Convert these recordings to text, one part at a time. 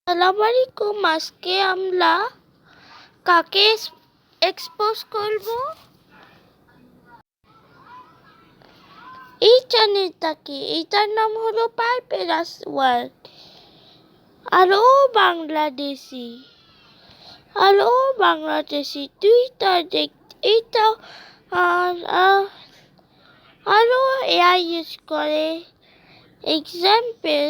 আসসালামু আলাইকুম। আজকে আমরা কাকে এক্সপোজ করব? এই চ্যানেলটাকে, এইটার নাম হলো পারপেলাস ওয়ার্ল্ড। আরো বাংলাদেশি টুইটার দেখ, এইটা আরো এআই ইউজ করে। এক্সাম্পল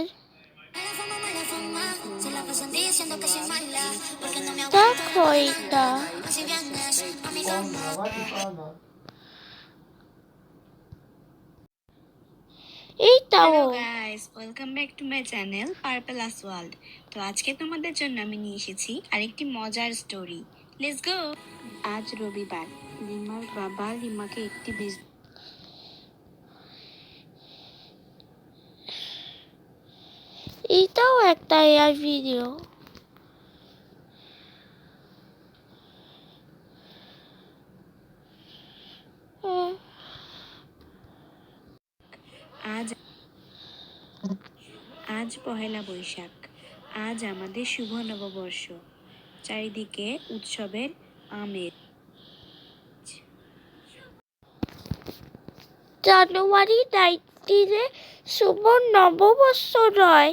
দেখো এইটা। এইটাও hello guys, welcome back to my channel পারপেলাস ওয়ার্ল্ড। তো আজকে তোমাদের জন্য আমি নিয়ে এসেছি আরেকটি মজার স্টোরি। Let's go. আজ রবিবার। লিমার বাবা লিমাকে একটি এইটাও একটা এআই ভিডিও। আজ পহেলা বৈশাখ। আজ আমাদের শুভ নববর্ষ। চারিদিকে উৎসবের আমেজ। জানুয়ারি 19 শুভ নববর্ষ নয়,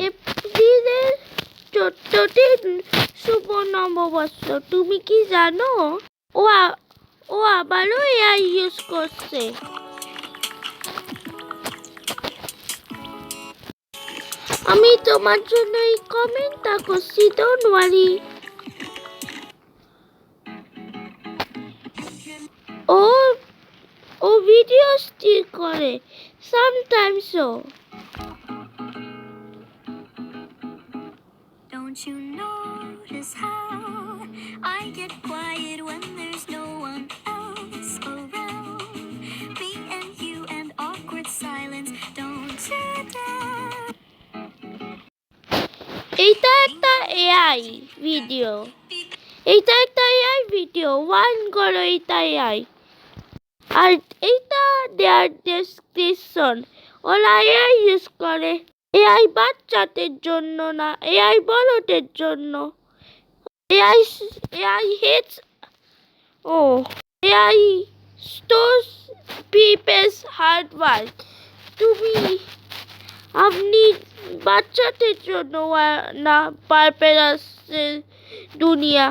এপ্রিলের 14 শুভ নববর্ষ। তুমি কি জানো? ও আবারও এআই ইউজ করছে। আমি তোমার জন্য এই কমেন্টটা করছি, ডোন্ট ওয়ারি। ও ভিডিও স্টিল করে সামটাইমসও। Don't you notice how I get quiet when there's no one else around? Me and you and awkward silence. Don't you dare. এইটা একটা এআই ভিডিও। ওয়ান করো এইটা এআই। আর এইটা দেয়ার ডেসক্রিপশন। ওরা এআই ইউজ করে। এআই বাচ্চাদের জন্য না, এআই বড়দের জন্য। AI hates AI stores people's hard work. আপনি বাচ্চাদের জন্য না, পারপেলাস দুনিয়া।